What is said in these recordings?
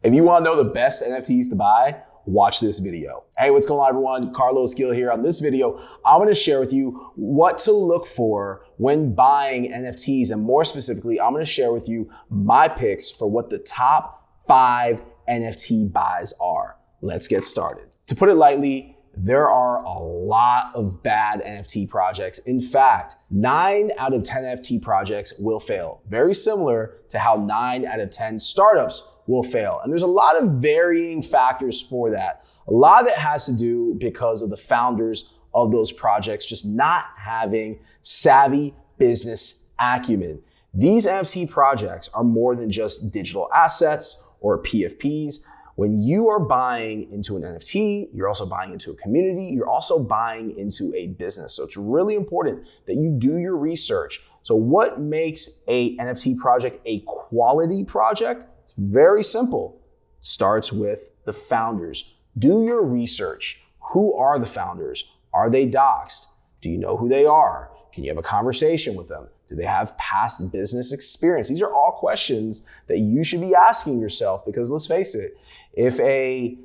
If you want to know the best NFTs to buy, watch this video. Hey, what's going on everyone? Carlos Gil here. On this video, I'm going to share with you what to look for when buying NFTs. And more specifically, I'm going to share with you my picks for what the top 5 NFT buys are. Let's get started. To put it lightly, there are a lot of bad NFT projects. In fact, 9 out of 10 NFT projects will fail. Very similar to how 9 out of 10 startups will fail. And there's a lot of varying factors for that. A lot of it has to do because of the founders of those projects just not having savvy business acumen. These NFT projects are more than just digital assets or PFPs. When you are buying into an NFT, you're also buying into a community, you're also buying into a business. So it's really important that you do your research. So what makes a NFT project a quality project? It's very simple. Starts with the founders. Do your research. Who are the founders? Are they doxed? Do you know who they are? Can you have a conversation with them? Do they have past business experience? These are all questions that you should be asking yourself because let's face it, if a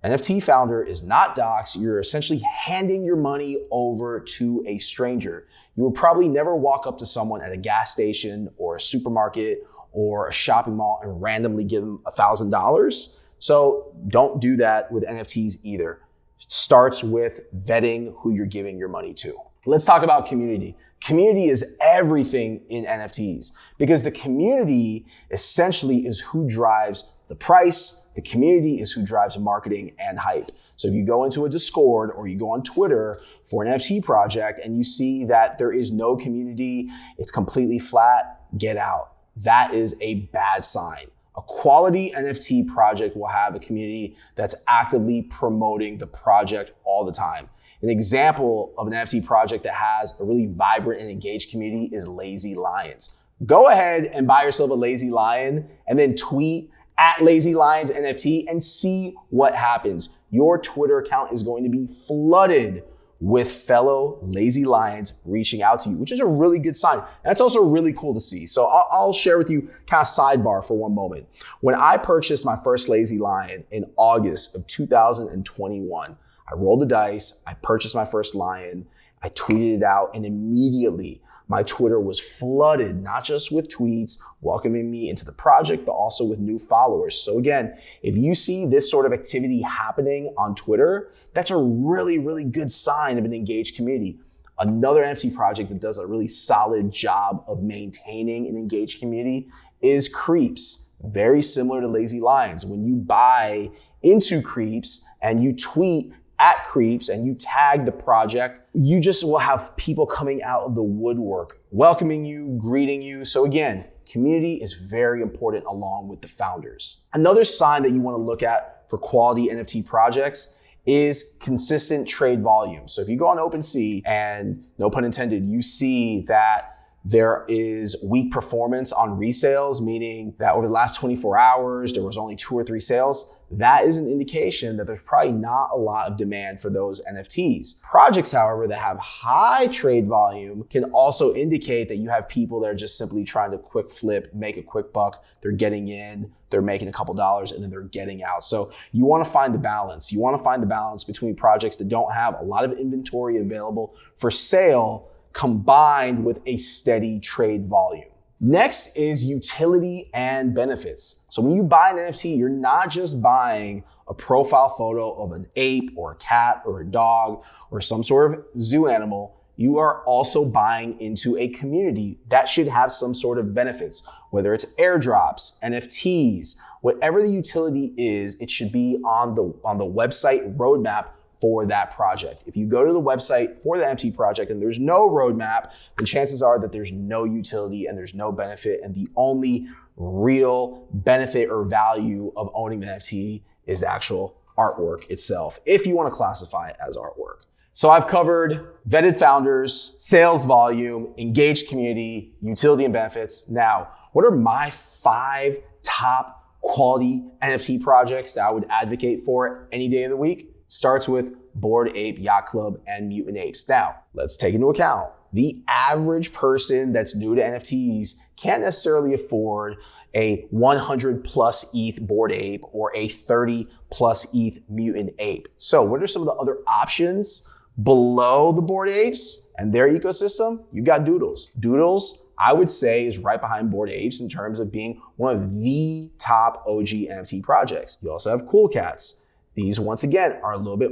NFT founder is not doxed, you're essentially handing your money over to a stranger. You would probably never walk up to someone at a gas station or a supermarket or a shopping mall and randomly give them $1,000. So don't do that with NFTs either. It starts with vetting who you're giving your money to. Let's talk about community. Community is everything in NFTs because the community essentially is who drives the price. The community is who drives marketing and hype. So if you go into a Discord or you go on Twitter for an NFT project and you see that there is no community, it's completely flat, get out. That is a bad sign. A quality NFT project will have a community that's actively promoting the project all the time. An example of an NFT project that has a really vibrant and engaged community is Lazy Lions. Go ahead and buy yourself a Lazy Lion and then tweet at Lazy Lions NFT and see what happens. Your Twitter account is going to be flooded with fellow Lazy Lions reaching out to you, which is a really good sign. And that's also really cool to see. So I'll share with you kind of sidebar for one moment. When I purchased my first Lazy Lion in August of 2021, I rolled the dice, I purchased my first lion, I tweeted it out, and immediately my Twitter was flooded, not just with tweets welcoming me into the project, but also with new followers. So again, if you see this sort of activity happening on Twitter, that's a really, really good sign of an engaged community. Another NFT project that does a really solid job of maintaining an engaged community is Creeps. Very similar to Lazy Lions. When you buy into Creeps and you tweet at Creeps and you tag the project, you just will have people coming out of the woodwork, welcoming you, greeting you. So again, community is very important along with the founders. Another sign that you want to look at for quality NFT projects is consistent trade volume. So if you go on OpenSea and no pun intended, you see that there is weak performance on resales, meaning that over the last 24 hours, there was only 2 or 3 sales. That is an indication that there's probably not a lot of demand for those NFTs. Projects, however, that have high trade volume can also indicate that you have people that are just simply trying to quick flip, make a quick buck. They're getting in, they're making a couple dollars, and then they're getting out. So you want to find the balance. You want to find the balance between projects that don't have a lot of inventory available for sale combined with a steady trade volume. Next is utility and benefits. So when you buy an NFT, you're not just buying a profile photo of an ape or a cat or a dog or some sort of zoo animal. You are also buying into a community that should have some sort of benefits, whether it's airdrops, NFTs, whatever the utility is, it should be on the website roadmap for that project. If you go to the website for the NFT project and there's no roadmap, then chances are that there's no utility and there's no benefit. And the only real benefit or value of owning the NFT is the actual artwork itself, if you want to classify it as artwork. So I've covered vetted founders, sales volume, engaged community, utility and benefits. Now, what are my 5 top quality NFT projects that I would advocate for any day of the week? Starts with Bored Ape Yacht Club and Mutant Apes. Now, let's take into account the average person that's new to NFTs can't necessarily afford a 100 plus ETH Bored Ape or a 30 plus ETH Mutant Ape. So what are some of the other options below the Bored Apes and their ecosystem? You've got Doodles. Doodles, I would say, is right behind Bored Apes in terms of being one of the top OG NFT projects. You also have Cool Cats. These, once again, are a little bit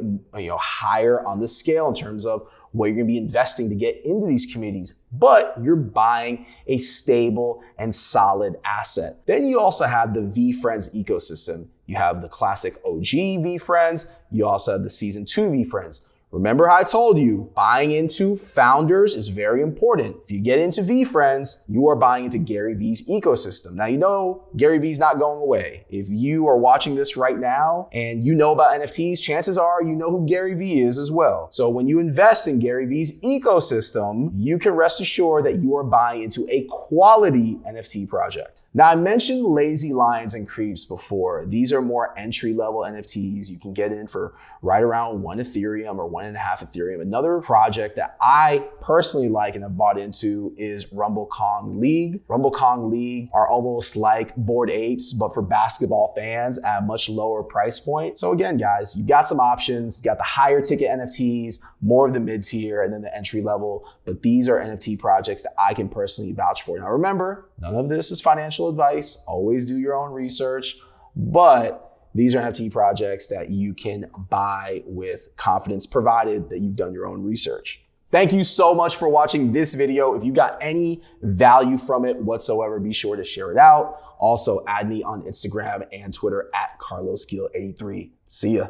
higher on the scale in terms of what you're gonna be investing to get into these communities, but you're buying a stable and solid asset. Then you also have the VeeFriends ecosystem. You have the classic OG VeeFriends. You also have the Season 2 VeeFriends. Remember how I told you, buying into founders is very important. If you get into VeeFriends, you are buying into Gary Vee's ecosystem. Now, you know Gary Vee's not going away. If you are watching this right now and you know about NFTs, chances are you know who Gary Vee is as well. So when you invest in Gary Vee's ecosystem, you can rest assured that you are buying into a quality NFT project. Now, I mentioned Lazy Lions and Creeps before. These are more entry-level NFTs. You can get in for right around 1 Ethereum or 1.5 Ethereum. Another project that I personally like and have bought into is Rumble Kong League. Rumble Kong League are almost like Bored Apes, but for basketball fans at a much lower price point. So again, guys, you've got some options. You got the higher ticket NFTs, more of the mid-tier, and then the entry level. But these are NFT projects that I can personally vouch for. Now remember, none of this is financial advice. Always do your own research. But these are NFT projects that you can buy with confidence, provided that you've done your own research. Thank you so much for watching this video. If you got any value from it whatsoever, be sure to share it out. Also, add me on Instagram and Twitter at CarlosGill83. See ya.